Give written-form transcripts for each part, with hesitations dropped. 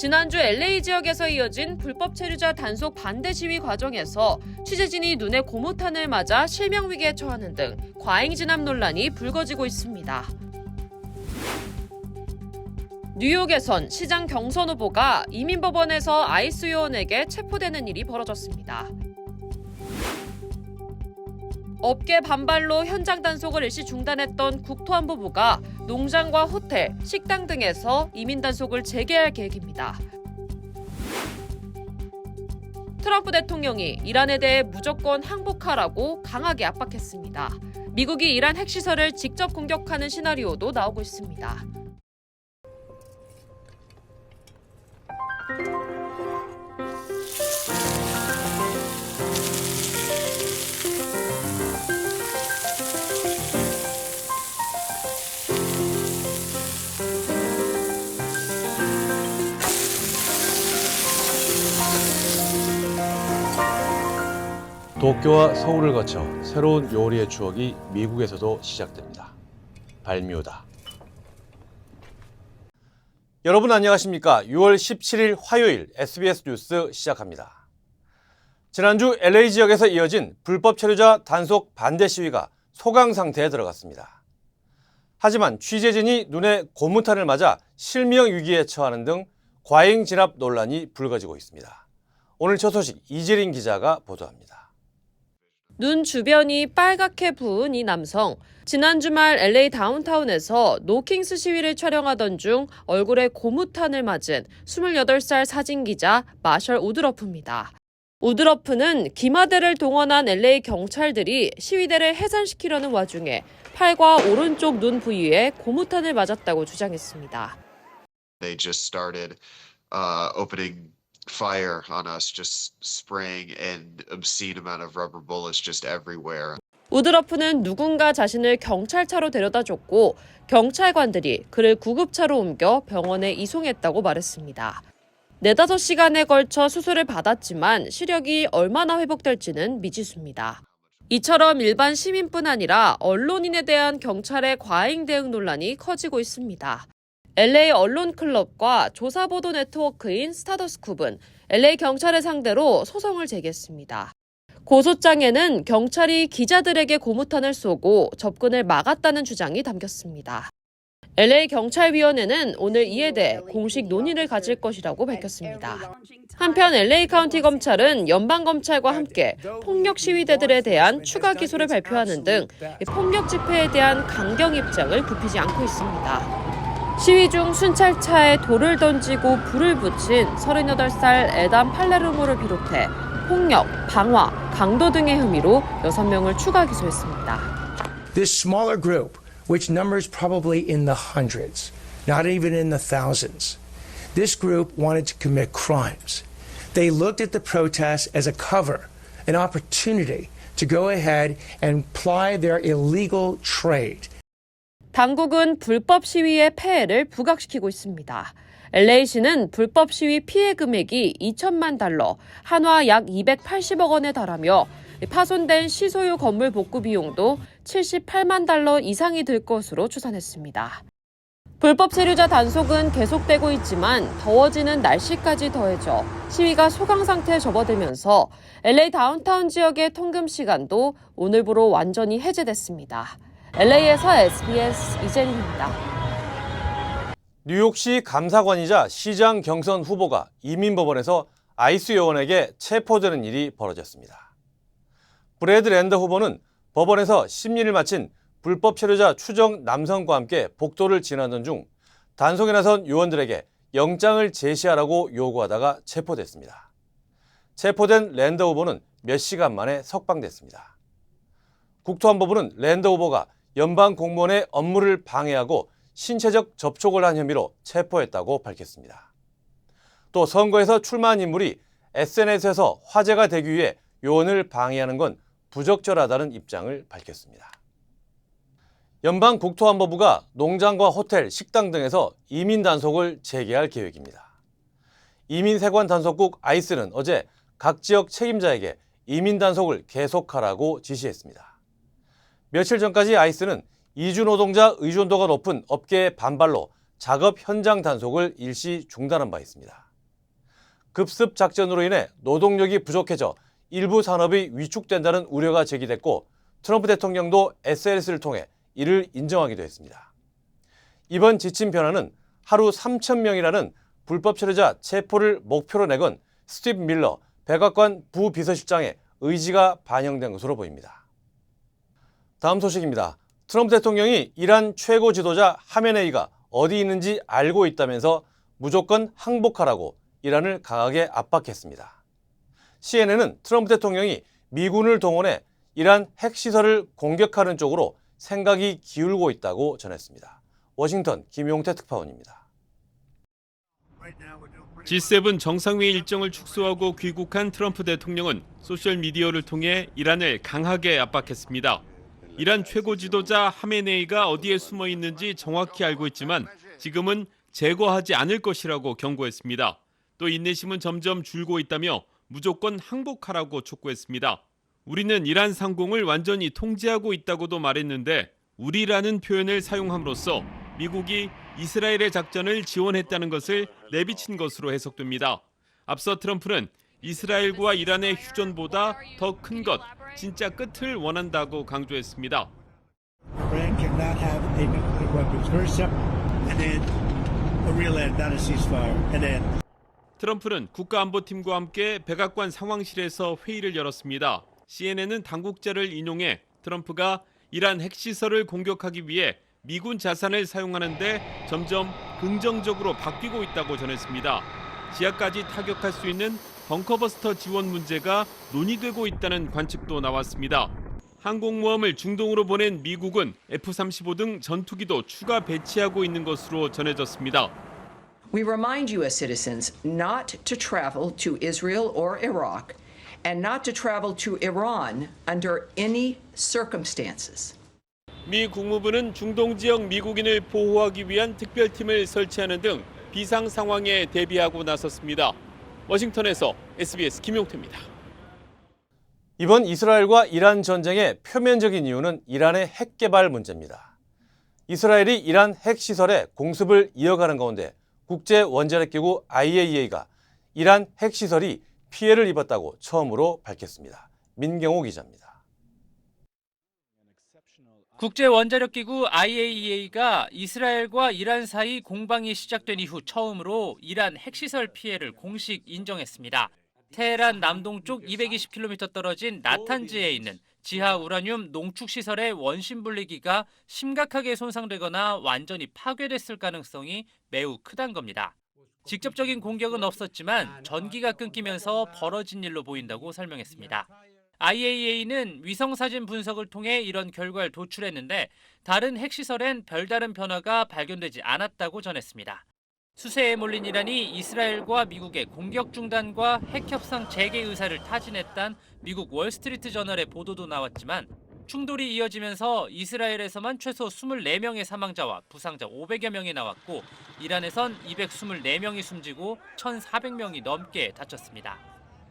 지난주 LA 지역에서 이어진 불법 체류자 단속 반대 시위 과정에서 취재진이 눈에 고무탄을 맞아 실명 위기에 처하는 등 과잉 진압 논란이 불거지고 있습니다. 뉴욕에선 시장 경선 후보가 이민법원에서 아이스 요원에게 체포되는 일이 벌어졌습니다. 업계 반발로 현장 단속을 일시 중단했던 국토안보부가 농장과 호텔, 식당 등에서 이민 단속을 재개할 계획입니다. 트럼프 대통령이 이란에 대해 무조건 항복하라고 강하게 압박했습니다. 미국이 이란 핵시설을 직접 공격하는 시나리오도 나오고 있습니다. 도쿄와 서울을 거쳐 새로운 요리의 추억이 미국에서도 시작됩니다. 발뮤다. 여러분 안녕하십니까? 6월 17일 화요일 SBS 뉴스 시작합니다. 지난주 LA 지역에서 이어진 불법 체류자 단속 반대 시위가 소강 상태에 들어갔습니다. 하지만 취재진이 눈에 고무탄을 맞아 실명 위기에 처하는 등 과잉 진압 논란이 불거지고 있습니다. 오늘 첫 소식 이재린 기자가 보도합니다. 눈 주변이 빨갛게 부은 이 남성. 지난 주말 LA 다운타운에서 노킹스 시위를 촬영하던 중 얼굴에 고무탄을 맞은 28살 사진기자 마셜 우드러프입니다. 우드러프는 기마대를 동원한 LA 경찰들이 시위대를 해산시키려는 와중에 팔과 오른쪽 눈 부위에 고무탄을 맞았다고 주장했습니다. They just started opening fire on us, just spraying an obscene amount of rubber bullets just everywhere. 우드러프는 누군가 자신을 경찰차로 데려다 줬고 경찰관들이 그를 구급차로 옮겨 병원에 이송했다고 말했습니다. 4-5시간에 걸쳐 수술을 받았지만 시력이 얼마나 회복될지는 미지수입니다. 이처럼 일반 시민뿐 아니라 언론인에 대한 경찰의 과잉 대응 논란이 커지고 있습니다. LA 언론클럽과 조사보도 네트워크인 스타더스쿱은 LA 경찰을 상대로 소송을 제기했습니다. 고소장에는 경찰이 기자들에게 고무탄을 쏘고 접근을 막았다는 주장이 담겼습니다. LA 경찰위원회는 오늘 이에 대해 공식 논의를 가질 것이라고 밝혔습니다. 한편 LA 카운티 검찰은 연방검찰과 함께 폭력 시위대들에 대한 추가 기소를 발표하는 등 폭력 집회에 대한 강경 입장을 굽히지 않고 있습니다. 시위 중 순찰차에 돌을 던지고 불을 붙인 38살 에담 팔레르모를 비롯해 폭력, 방화, 강도 등의 혐의로 6명을 추가 기소했습니다. This smaller group, which numbers probably in the hundreds, not even in the thousands, this group wanted to commit crimes. They looked at the protests as a cover, an opportunity to go ahead and ply their illegal trade. 당국은 불법 시위의 폐해를 부각시키고 있습니다. LA시는 불법 시위 피해 금액이 2천만 달러, 한화 약 280억 원에 달하며 파손된 시소유 건물 복구 비용도 78만 달러 이상이 들 것으로 추산했습니다. 불법 체류자 단속은 계속되고 있지만 더워지는 날씨까지 더해져 시위가 소강 상태에 접어들면서 LA 다운타운 지역의 통금 시간도 오늘부로 완전히 해제됐습니다. LA에서 SBS 이재린입니다. 뉴욕시 감사관이자 시장 경선 후보가 이민법원에서 아이스 요원에게 체포되는 일이 벌어졌습니다. 브래드 랜더 후보는 법원에서 심리를 마친 불법 체류자 추정 남성과 함께 복도를 지나던 중 단속에 나선 요원들에게 영장을 제시하라고 요구하다가 체포됐습니다. 체포된 랜더 후보는 몇 시간 만에 석방됐습니다. 국토안보부는 랜더 후보가 연방 공무원의 업무를 방해하고 신체적 접촉을 한 혐의로 체포했다고 밝혔습니다. 또 선거에서 출마한 인물이 SNS에서 화제가 되기 위해 요원을 방해하는 건 부적절하다는 입장을 밝혔습니다. 연방 국토안보부가 농장과 호텔, 식당 등에서 이민 단속을 재개할 계획입니다. 이민세관 단속국 아이스는 어제 각 지역 책임자에게 이민 단속을 계속하라고 지시했습니다. 며칠 전까지 아이스는 이주 노동자 의존도가 높은 업계의 반발로 작업 현장 단속을 일시 중단한 바 있습니다. 급습 작전으로 인해 노동력이 부족해져 일부 산업이 위축된다는 우려가 제기됐고 트럼프 대통령도 SNS를 통해 이를 인정하기도 했습니다. 이번 지침 변화는 하루 3,000명이라는 불법 체류자 체포를 목표로 내건 스티브 밀러 백악관 부비서실장의 의지가 반영된 것으로 보입니다. 다음 소식입니다. 트럼프 대통령이 이란 최고 지도자 하메네이가 어디 있는지 알고 있다면서 무조건 항복하라고 이란을 강하게 압박했습니다. CNN은 트럼프 대통령이 미군을 동원해 이란 핵시설을 공격하는 쪽으로 생각이 기울고 있다고 전했습니다. 워싱턴 김용태 특파원입니다. G7 정상회의 일정을 축소하고 귀국한 트럼프 대통령은 소셜미디어를 통해 이란을 강하게 압박했습니다. 이란 최고 지도자 하메네이가 어디에 숨어 있는지 정확히 알고 있지만 지금은 제거하지 않을 것이라고 경고했습니다. 또 인내심은 점점 줄고 있다며 무조건 항복하라고 촉구했습니다. 우리는 이란 상공을 완전히 통제하고 있다고도 말했는데 우리라는 표현을 사용함으로써 미국이 이스라엘의 작전을 지원했다는 것을 내비친 것으로 해석됩니다. 앞서 트럼프는 이스라엘과 이란의 휴전보다 더 큰 것, 진짜 끝을 원한다고 강조했습니다. Iran cannot have a nuclear weapons. Very simple. And then a real end, not a ceasefire. And then. 트럼프는 국가안보팀과 함께 백악관 상황실에서 회의를 열었습니다. CNN은 당국자를 인용해 트럼프가 이란 핵시설을 공격하기 위해 미군 자산을 사용하는데 점점 긍정적으로 바뀌고 있다고 전했습니다. 지하까지 타격할 수 있는 벙커버스터 지원 문제가 논의되고 있다는 관측도 나왔습니다. 항공모함을 중동으로 보낸 미국은 F-35 등 전투기도 추가 배치하고 있는 것으로 전해졌습니다. We remind U.S. citizens not to travel to Israel or Iraq and not to travel to Iran under any circumstances. 미 국무부는 중동 지역 미국인을 보호하기 위한 특별팀을 설치하는 등 비상 상황에 대비하고 나섰습니다. 워싱턴에서 SBS 김용태입니다. 이번 이스라엘과 이란 전쟁의 표면적인 이유는 이란의 핵 개발 문제입니다. 이스라엘이 이란 핵시설에 공습을 이어가는 가운데 국제원자력기구 IAEA가 이란 핵시설이 피해를 입었다고 처음으로 밝혔습니다. 민경호 기자입니다. 국제원자력기구 IAEA가 이스라엘과 이란 사이 공방이 시작된 이후 처음으로 이란 핵시설 피해를 공식 인정했습니다. 테헤란 남동쪽 220km 떨어진 나탄즈에 있는 지하 우라늄 농축시설의 원심 분리기가 심각하게 손상되거나 완전히 파괴됐을 가능성이 매우 크다는 겁니다. 직접적인 공격은 없었지만 전기가 끊기면서 벌어진 일로 보인다고 설명했습니다. IAEA는 위성사진 분석을 통해 이런 결과를 도출했는데 다른 핵시설엔 별다른 변화가 발견되지 않았다고 전했습니다. 수세에 몰린 이란이 이스라엘과 미국의 공격 중단과 핵협상 재개 의사를 타진했다는 미국 월스트리트 저널의 보도도 나왔지만 충돌이 이어지면서 이스라엘에서만 최소 24명의 사망자와 부상자 500여 명이 나왔고 이란에선 224명이 숨지고 1,400명이 넘게 다쳤습니다.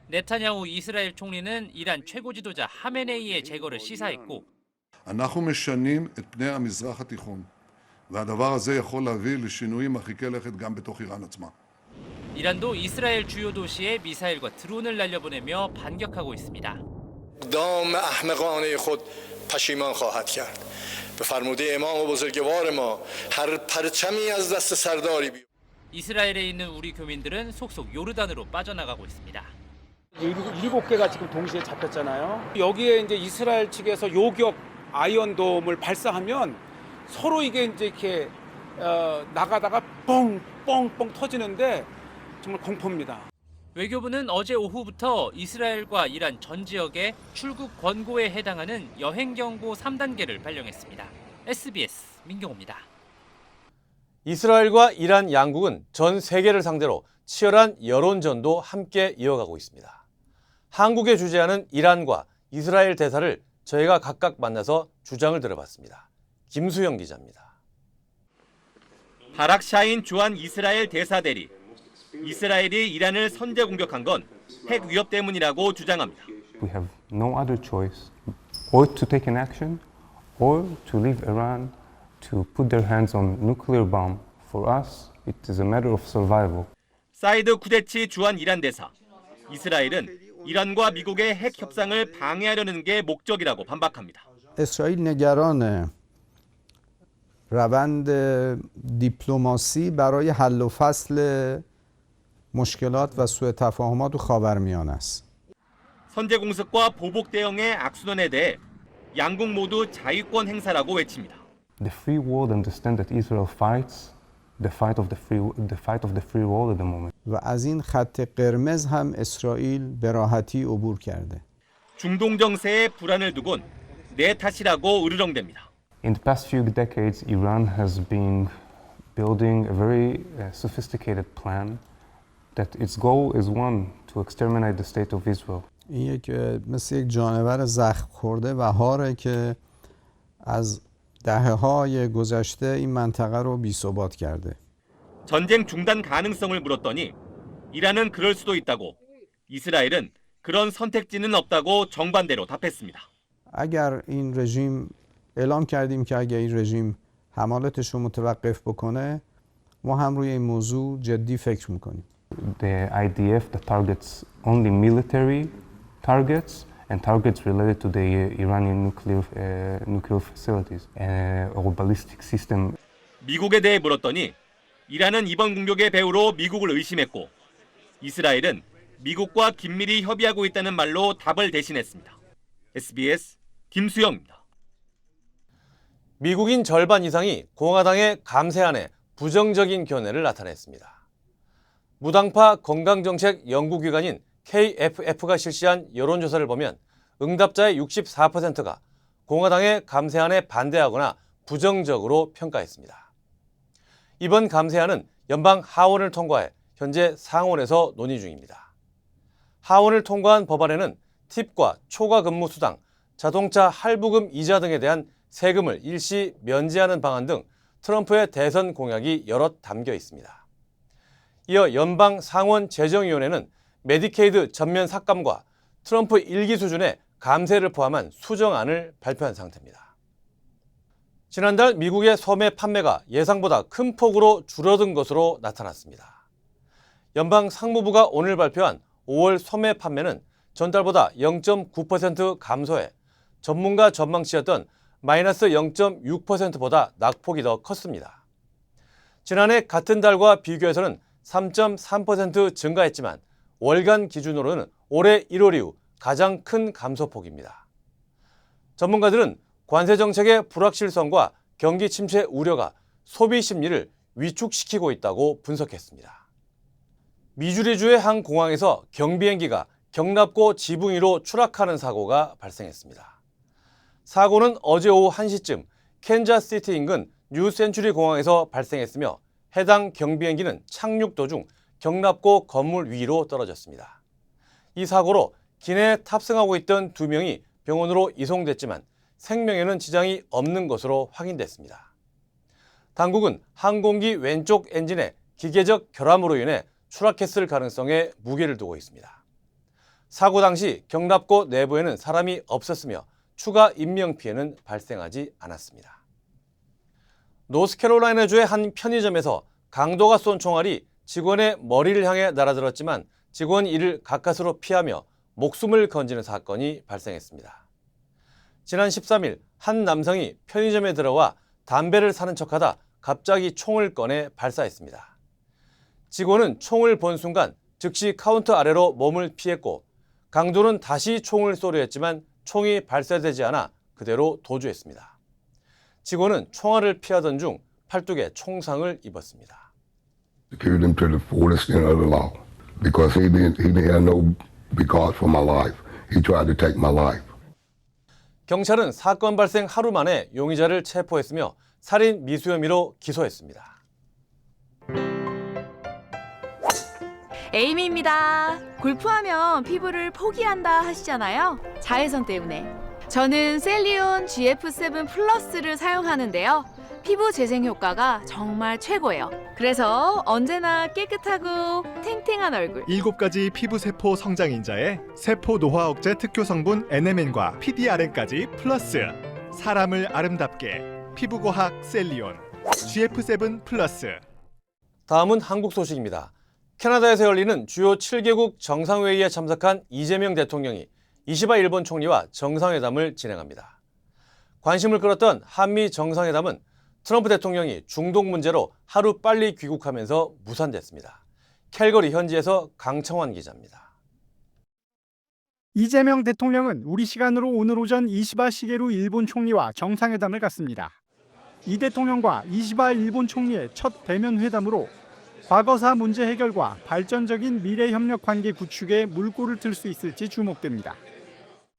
네타냐후 이스라엘 총리는 이란 최고 지도자 하메네이의 제거를 시사했고 אנחנו משנים את פני המזרח התיכון והדבר הזה יכול להביא לשינויים מרחיקי לכת גם בתוך איראן עצמה. 이란도 이스라엘 주요 도시에 미사일과 드론을 날려보내며 반격하고 있습니다. اقدام احمقانه خود پشیمان خواهد کرد. به فرموده امام بزرگوار ما هر پرچمی از دست سرداری بیاید. 이스라엘에 있는 우리 교민들은 속속 요르단으로 빠져나가고 있습니다. 7개가 지금 동시에 잡혔잖아요. 여기에 이제 이스라엘 측에서 요격 아이언돔을 발사하면 서로 이게 이제 이렇게 나가다가 뻥뻥뻥 터지는데 정말 공포입니다. 외교부는 어제 오후부터 이스라엘과 이란 전 지역에 출국 권고에 해당하는 여행 경고 3단계를 발령했습니다. SBS 민경호입니다. 이스라엘과 이란 양국은 전 세계를 상대로 치열한 여론전도 함께 이어가고 있습니다. 한국에 주재하는 이란과 이스라엘 대사를 저희가 각각 만나서 주장을 들어봤습니다. 김수영 기자입니다. 바락샤인 주한 이스라엘 대사 대리. 이스라엘이 이란을 선제 공격한 건 핵 위협 때문이라고 주장합니다. We have no other choice or to take an action or to leave Iran to put their hands on nuclear bomb. For us, it is a matter of survival. 사이드 쿠데치 주한 이란 대사, 이스라엘은 이란과 미국의 핵 협상을 방해하려는 게 목적이라고 반박합니다. اسرائیل نگران روند دیپلماسی برای حل و فصل مشکلات و سوء تفاهمات خاورمیانه است. 선제 공습과 보복 대응의 악순환에 대해 양국 모두 자위권 행사라고 외칩니다. The free world understand that Israel fights the fight of the free world at the moment. و از این خط قرمز هم اسرائیل به راحتی عبور کرده. 중동 정세에 불안을 두곤 내 탓이라고 으르렁댑니다. In the past few decades, Iran has been building a very sophisticated plan that its goal is one, to exterminate the state of Israel. این مثل یک جانور زخم خورده و هاره که از دهه‌های گذشته این منطقه رو بی‌ثبات کرده. 전쟁 중단 가능성을 물었더니 이란은 그럴 수도 있다고, 이스라엘은 그런 선택지는 없다고 정반대로 답했습니다. اگر این رژیم اعلام کردیم که اگر این رژیم حملاتش رو متوقف بکنه ما هم روی این موضوع جدی فکر میکنیم. The IDF that targets only military targets and targets related to the Iranian nuclear facilities or ballistic system. 미국에 대해 물었더니 이란은 이번 공격의 배후로 미국을 의심했고, 이스라엘은 미국과 긴밀히 협의하고 있다는 말로 답을 대신했습니다. SBS 김수영입니다. 미국인 절반 이상이 공화당의 감세안에 부정적인 견해를 나타냈습니다. 무당파 건강정책 연구기관인 KFF가 실시한 여론조사를 보면 응답자의 64%가 공화당의 감세안에 반대하거나 부정적으로 평가했습니다. 이번 감세안은 연방 하원을 통과해 현재 상원에서 논의 중입니다. 하원을 통과한 법안에는 팁과 초과 근무 수당, 자동차 할부금 이자 등에 대한 세금을 일시 면제하는 방안 등 트럼프의 대선 공약이 여럿 담겨 있습니다. 이어 연방 상원 재정위원회는 메디케이드 전면 삭감과 트럼프 1기 수준의 감세를 포함한 수정안을 발표한 상태입니다. 지난달 미국의 소매 판매가 예상보다 큰 폭으로 줄어든 것으로 나타났습니다. 연방 상무부가 오늘 발표한 5월 소매 판매는 전달보다 0.9% 감소해 전문가 전망치였던 마이너스 0.6%보다 낙폭이 더 컸습니다. 지난해 같은 달과 비교해서는 3.3% 증가했지만 월간 기준으로는 올해 1월 이후 가장 큰 감소폭입니다. 전문가들은 관세 정책의 불확실성과 경기 침체 우려가 소비 심리를 위축시키고 있다고 분석했습니다. 미주리주의 한 공항에서 경비행기가 경납고 지붕 위로 추락하는 사고가 발생했습니다. 사고는 어제 오후 1시쯤 캔자스시티 인근 뉴센츄리 공항에서 발생했으며 해당 경비행기는 착륙 도중 경납고 건물 위로 떨어졌습니다. 이 사고로 기내에 탑승하고 있던 2명이 병원으로 이송됐지만 생명에는 지장이 없는 것으로 확인됐습니다. 당국은 항공기 왼쪽 엔진에 기계적 결함으로 인해 추락했을 가능성에 무게를 두고 있습니다. 사고 당시 경납고 내부에는 사람이 없었으며 추가 인명피해는 발생하지 않았습니다. 노스캐롤라이나주의 한 편의점에서 강도가 쏜 총알이 직원의 머리를 향해 날아들었지만 직원이 이를 가까스로 피하며 목숨을 건지는 사건이 발생했습니다. 지난 13일 한 남성이 편의점에 들어와 담배를 사는 척하다 갑자기 총을 꺼내 발사했습니다. 직원은 총을 본 순간 즉시 카운터 아래로 몸을 피했고 강도는 다시 총을 쏘려 했지만 총이 발사되지 않아 그대로 도주했습니다. 직원은 총알을 피하던 중 팔뚝에 총상을 입었습니다. Execute him to the fullest extent of the law because he didn't have no regard for my life. He tried to take my life. 경찰은 사건 발생 하루 만에 용의자를 체포했으며 살인 미수 혐의로 기소했습니다. 에이미입니다. 골프하면 피부를 포기한다 하시잖아요. 자외선 때문에. 저는 셀리온 GF7 플러스를 사용하는데요. 피부 재생 효과가 정말 최고예요. 그래서 언제나 깨끗하고 탱탱한 얼굴. 7가지 피부세포 성장인자에 세포 노화 억제 특효 성분 NMN과 PDRN까지 플러스. 사람을 아름답게 피부과학 셀리온 GF7 플러스. 다음은 한국 소식입니다. 캐나다에서 열리는 주요 7개국 정상회의에 참석한 이재명 대통령이 이시바 일본 총리와 정상회담을 진행합니다. 관심을 끌었던 한미 정상회담은 트럼프 대통령이 중동 문제로 하루 빨리 귀국하면서 무산됐습니다. 캘거리 현지에서 강청환 기자입니다. 이재명 대통령은 우리 시간으로 오늘 오전 이시바 시게루 일본 총리와 정상회담을 갖습니다. 이 대통령과 이시바 일본 총리의 첫 대면 회담으로 과거사 문제 해결과 발전적인 미래 협력 관계 구축에 물꼬를 틀 수 있을지 주목됩니다.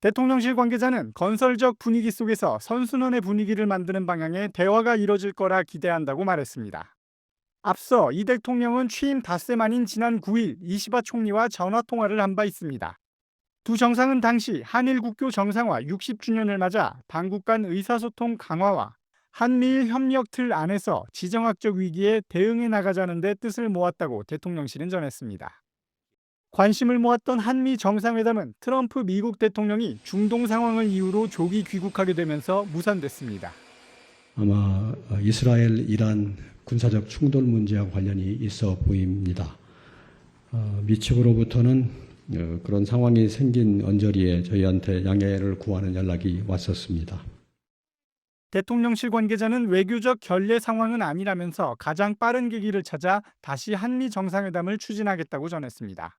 대통령실 관계자는 건설적 분위기 속에서 선순환의 분위기를 만드는 방향의 대화가 이뤄질 거라 기대한다고 말했습니다. 앞서 이 대통령은 취임 닷새 만인 지난 9일 이시바 총리와 전화통화를 한 바 있습니다. 두 정상은 당시 한일 국교 정상화 60주년을 맞아 당국 간 의사소통 강화와 한미일 협력 틀 안에서 지정학적 위기에 대응해 나가자는 데 뜻을 모았다고 대통령실은 전했습니다. 관심을 모았던 한미 정상회담은 트럼프 미국 대통령이 중동 상황을 이유로 조기 귀국하게 되면서 무산됐습니다. 아마 이스라엘, 이란 군사적 충돌 문제와 관련이 있어 보입니다. 미 측으로부터는 그런 상황이 생긴 언저리에 저희한테 양해를 구하는 연락이 왔었습니다. 대통령실 관계자는 외교적 결례 상황은 아니라면서 가장 빠른 계기를 찾아 다시 한미 정상회담을 추진하겠다고 전했습니다.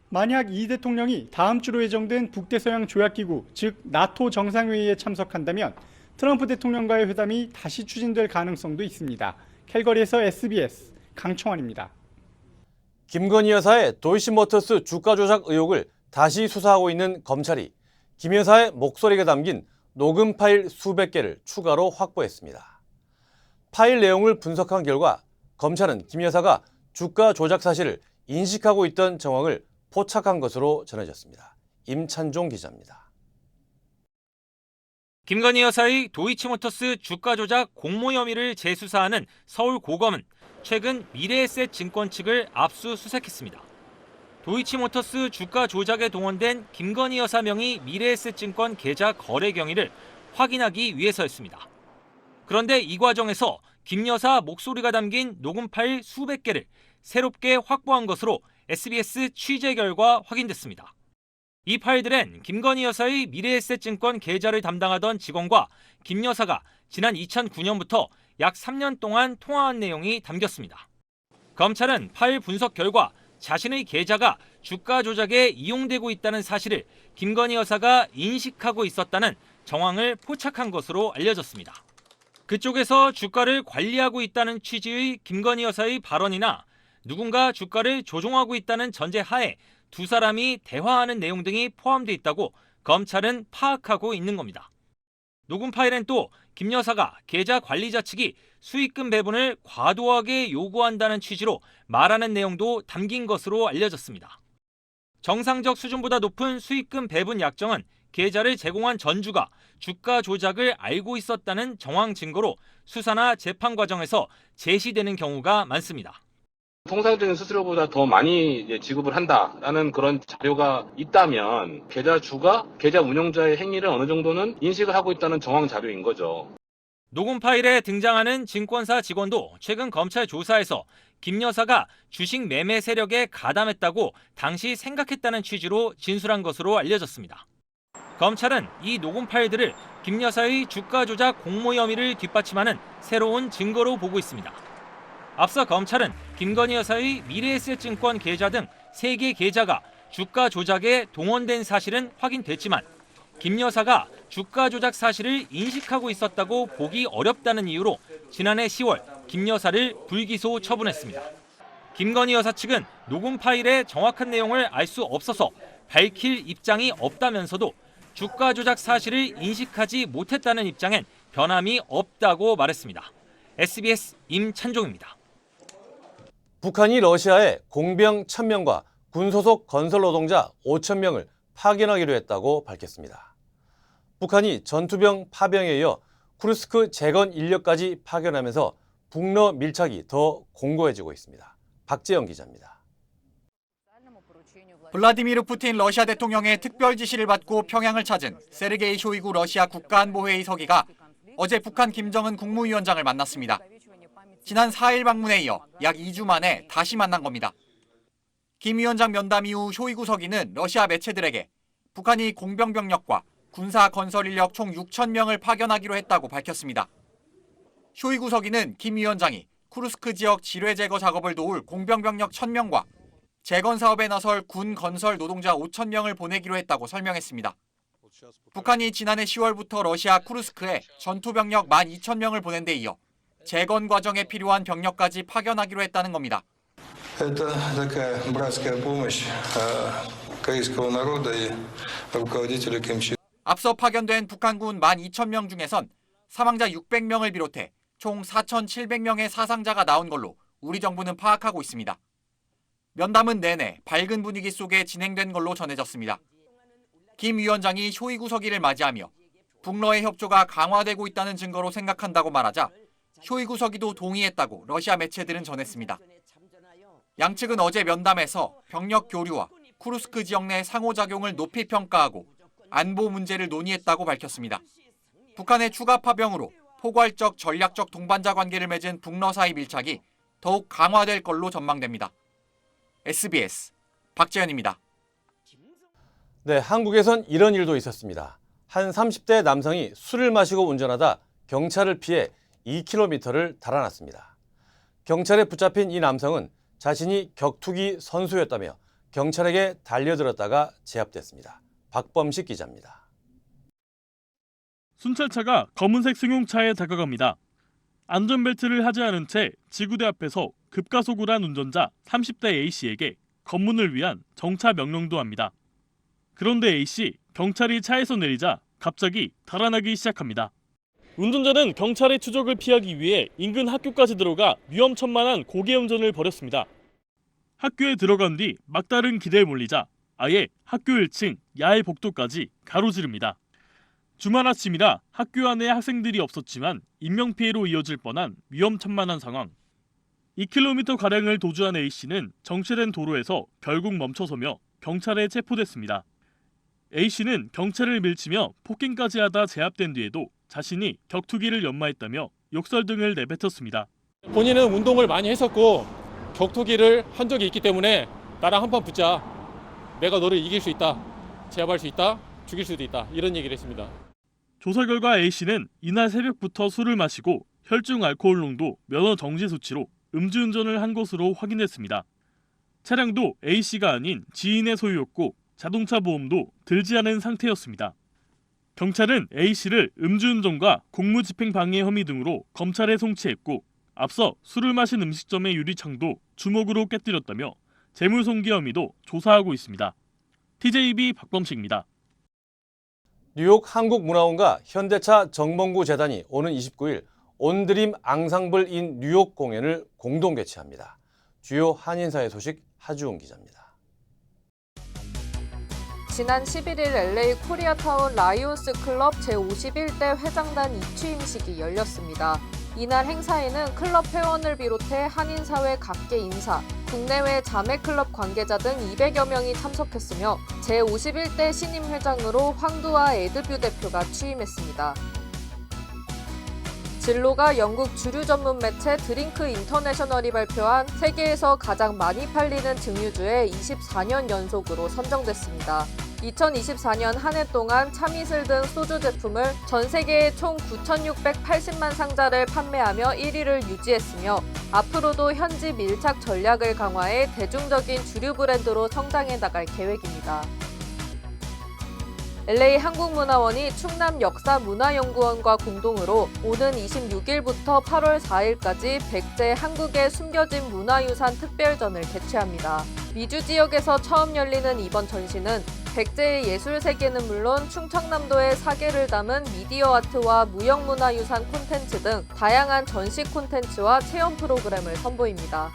만약 이 대통령이 다음 주로 예정된 북대서양 조약기구, 즉 나토 정상회의에 참석한다면 트럼프 대통령과의 회담이 다시 추진될 가능성도 있습니다. 캘거리에서 SBS 강청환입니다. 김건희 여사의 도이치모터스 주가 조작 의혹을 다시 수사하고 있는 검찰이 김 여사의 목소리가 담긴 녹음 파일 수백 개를 추가로 확보했습니다. 파일 내용을 분석한 결과 검찰은 김 여사가 주가 조작 사실을 인식하고 있던 정황을 포착한 것으로 전해졌습니다. 임찬종 기자입니다. 김건희 여사의 도이치모터스 주가 조작 공모 혐의를 재수사하는 서울고검은 최근 미래에셋 증권 측을 압수수색했습니다. 도이치모터스 주가 조작에 동원된 김건희 여사 명의 미래에셋 증권 계좌 거래 경위를 확인하기 위해서였습니다. 그런데 이 과정에서 김 여사 목소리가 담긴 녹음 파일 수백 개를 새롭게 확보한 것으로 SBS 취재 결과 확인됐습니다. 이 파일들엔 김건희 여사의 미래에셋 증권 계좌를 담당하던 직원과 김 여사가 지난 2009년부터 약 3년 동안 통화한 내용이 담겼습니다. 검찰은 파일 분석 결과 자신의 계좌가 주가 조작에 이용되고 있다는 사실을 김건희 여사가 인식하고 있었다는 정황을 포착한 것으로 알려졌습니다. 그쪽에서 주가를 관리하고 있다는 취지의 김건희 여사의 발언이나 누군가 주가를 조종하고 있다는 전제 하에 두 사람이 대화하는 내용 등이 포함되어 있다고 검찰은 파악하고 있는 겁니다. 녹음 파일엔 또 김 여사가 계좌 관리자 측이 수익금 배분을 과도하게 요구한다는 취지로 말하는 내용도 담긴 것으로 알려졌습니다. 정상적 수준보다 높은 수익금 배분 약정은 계좌를 제공한 전주가 주가 조작을 알고 있었다는 정황 증거로 수사나 재판 과정에서 제시되는 경우가 많습니다. 통상적인 수수료보다 더 많이 지급을 한다라는 그런 자료가 있다면 계좌주가 계좌 운용자의 행위를 어느 정도는 인식을 하고 있다는 정황 자료인 거죠. 녹음 파일에 등장하는 증권사 직원도 최근 검찰 조사에서 김 여사가 주식 매매 세력에 가담했다고 당시 생각했다는 취지로 진술한 것으로 알려졌습니다. 검찰은 이 녹음 파일들을 김 여사의 주가 조작 공모 혐의를 뒷받침하는 새로운 증거로 보고 있습니다. 앞서 검찰은 김건희 여사의 미래에셋 증권 계좌 등 3개 계좌가 주가 조작에 동원된 사실은 확인됐지만 김 여사가 주가 조작 사실을 인식하고 있었다고 보기 어렵다는 이유로 지난해 10월 김 여사를 불기소 처분했습니다. 김건희 여사 측은 녹음 파일의 정확한 내용을 알 수 없어서 밝힐 입장이 없다면서도 주가 조작 사실을 인식하지 못했다는 입장엔 변함이 없다고 말했습니다. SBS 임찬종입니다. 북한이 러시아에 공병 1,000명과 군소속 건설 노동자 5,000명을 파견하기로 했다고 밝혔습니다. 북한이 전투병 파병에 이어 쿠르스크 재건 인력까지 파견하면서 북러 밀착이 더 공고해지고 있습니다. 박재영 기자입니다. 블라디미르 푸틴 러시아 대통령의 특별 지시를 받고 평양을 찾은 세르게이 쇼이구 러시아 국가안보회의 서기가 어제 북한 김정은 국무위원장을 만났습니다. 지난 4일 방문에 이어 약 2주 만에 다시 만난 겁니다. 김 위원장 면담 이후 쇼이구 서기는 러시아 매체들에게 북한이 공병병력과 군사 건설 인력 총 6,000명을 파견하기로 했다고 밝혔습니다. 쇼이구 서기는 김 위원장이 쿠르스크 지역 지뢰 제거 작업을 도울 공병병력 1,000명과 재건 사업에 나설 군 건설 노동자 5,000명을 보내기로 했다고 설명했습니다. 북한이 지난해 10월부터 러시아 쿠르스크에 전투병력 12,000명을 보낸 데 이어 재건 과정에 필요한 병력까지 파견하기로 했다는 겁니다. Это такая братская помощь корейского народа и руководителю Ким Чен. 앞서 파견된 북한군 12,000명 중에선 사망자 600명을 비롯해 총 4,700명의 사상자가 나온 걸로 우리 정부는 파악하고 있습니다. 면담은 내내 밝은 분위기 속에 진행된 걸로 전해졌습니다. 김 위원장이 쇼이구 서기를 맞이하며 북러의 협조가 강화되고 있다는 증거로 생각한다고 말하자 쇼이구 서기도 동의했다고 러시아 매체들은 전했습니다. 양측은 어제 면담에서 병력 교류와 쿠르스크 지역 내 상호작용을 높이 평가하고 안보 문제를 논의했다고 밝혔습니다. 북한의 추가 파병으로 포괄적 전략적 동반자 관계를 맺은 북러 사이 밀착이 더욱 강화될 걸로 전망됩니다. SBS 박재현입니다. 네, 한국에선 이런 일도 있었습니다. 한 30대 남성이 술을 마시고 운전하다 경찰을 피해 2km를 달아났습니다. 경찰에 붙잡힌 이 남성은 자신이 격투기 선수였다며 경찰에게 달려들었다가 제압됐습니다. 박범식 기자입니다. 순찰차가 검은색 승용차에 다가갑니다. 안전벨트를 하지 않은 채 지구대 앞에서 급가속을 한 운전자 30대 A씨에게 검문을 위한 정차 명령도 합니다. 그런데 A씨, 경찰이 차에서 내리자 갑자기 달아나기 시작합니다. 운전자는 경찰의 추적을 피하기 위해 인근 학교까지 들어가 위험천만한 고개운전을 벌였습니다. 학교에 들어간 뒤 막다른 길에 몰리자 아예 학교 1층 야외 복도까지 가로지릅니다. 주말 아침이라 학교 안에 학생들이 없었지만 인명피해로 이어질 뻔한 위험천만한 상황. 2km가량을 도주한 A씨는 정체된 도로에서 결국 멈춰서며 경찰에 체포됐습니다. A씨는 경찰을 밀치며 폭행까지 하다 제압된 뒤에도 자신이 격투기를 연마했다며 욕설 등을 내뱉었습니다. 본인은 운동을 많이 했었고 격투기를 한 적이 있기 때문에 나랑 한판 붙자. 내가 너를 이길 수 있다. 제압할 수 있다. 죽일 수도 있다. 이런 얘기를 했습니다. 조사 결과 A씨는 이날 새벽부터 술을 마시고 혈중 알코올 농도 면허 정지 수치로 음주운전을 한 것으로 확인됐습니다. 차량도 A씨가 아닌 지인의 소유였고 자동차 보험도 들지 않은 상태였습니다. 경찰은 A씨를 음주운전과 공무집행 방해 혐의 등으로 검찰에 송치했고 앞서 술을 마신 음식점의 유리창도 주먹으로 깨뜨렸다며 재물손괴 혐의도 조사하고 있습니다. TJB 박범식입니다. 뉴욕 한국문화원과 현대차 정몽구 재단이 오는 29일 온드림 앙상블 인 뉴욕 공연을 공동 개최합니다. 주요 한인사회 소식 하주웅 기자입니다. 지난 11일 LA 코리아타운 라이온스 클럽 제51대 회장단 입취임식이 열렸습니다. 이날 행사에는 클럽 회원을 비롯해 한인사회 각계 인사, 국내외 자매클럽 관계자 등 200여 명이 참석했으며 제51대 신임 회장으로 황두아 에드뷰 대표가 취임했습니다. 진로가 영국 주류 전문 매체 드링크 인터내셔널이 발표한 세계에서 가장 많이 팔리는 증류주에 24년 연속으로 선정됐습니다. 2024년 한 해 동안 참이슬 등 소주 제품을 전 세계에 총 9,680만 상자를 판매하며 1위를 유지했으며 앞으로도 현지 밀착 전략을 강화해 대중적인 주류 브랜드로 성장해 나갈 계획입니다. LA 한국문화원이 충남역사문화연구원과 공동으로 오는 26일부터 8월 4일까지 백제 한국의 숨겨진 문화유산 특별전을 개최합니다. 미주 지역에서 처음 열리는 이번 전시는 백제의 예술 세계는 물론 충청남도의 사계를 담은 미디어 아트와 무형문화유산 콘텐츠 등 다양한 전시 콘텐츠와 체험 프로그램을 선보입니다.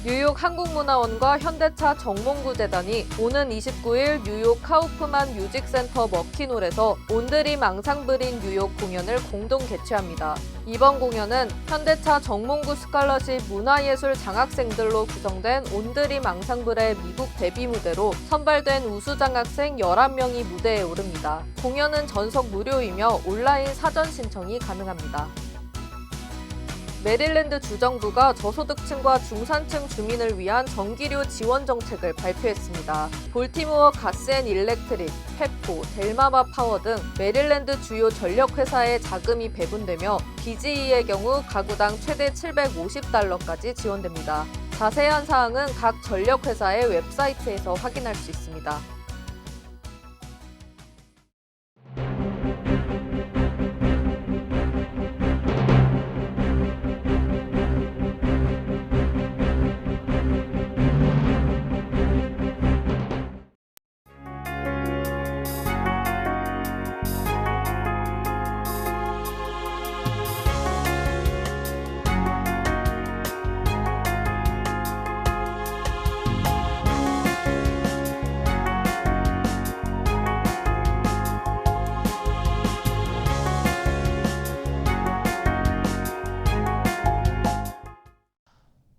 뉴욕 한국문화원과 현대차 정몽구 재단이 오는 29일 뉴욕 카우프만 뮤직센터 머키놀에서 온드림 앙상블인 뉴욕 공연을 공동 개최합니다. 이번 공연은 현대차 정몽구 스칼러십 문화예술 장학생들로 구성된 온드림 앙상블의 미국 데뷔 무대로 선발된 우수 장학생 11명이 무대에 오릅니다. 공연은 전석 무료이며 온라인 사전 신청이 가능합니다. 메릴랜드 주정부가 저소득층과 중산층 주민을 위한 전기료 지원 정책을 발표했습니다. 볼티모어 가스앤일렉트릭, 페포, 델마마 파워 등 메릴랜드 주요 전력회사에 자금이 배분되며 BGE의 경우 가구당 최대 $750까지 지원됩니다. 자세한 사항은 각 전력회사의 웹사이트에서 확인할 수 있습니다.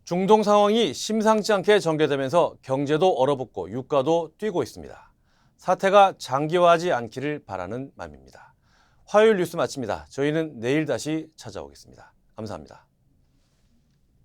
중동 상황이 심상치 않게 전개되면서 경제도 얼어붙고 유가도 뛰고 있습니다. 사태가 장기화하지 않기를 바라는 마음입니다. 화요일 뉴스 마칩니다. 저희는 내일 다시 찾아오겠습니다. 감사합니다.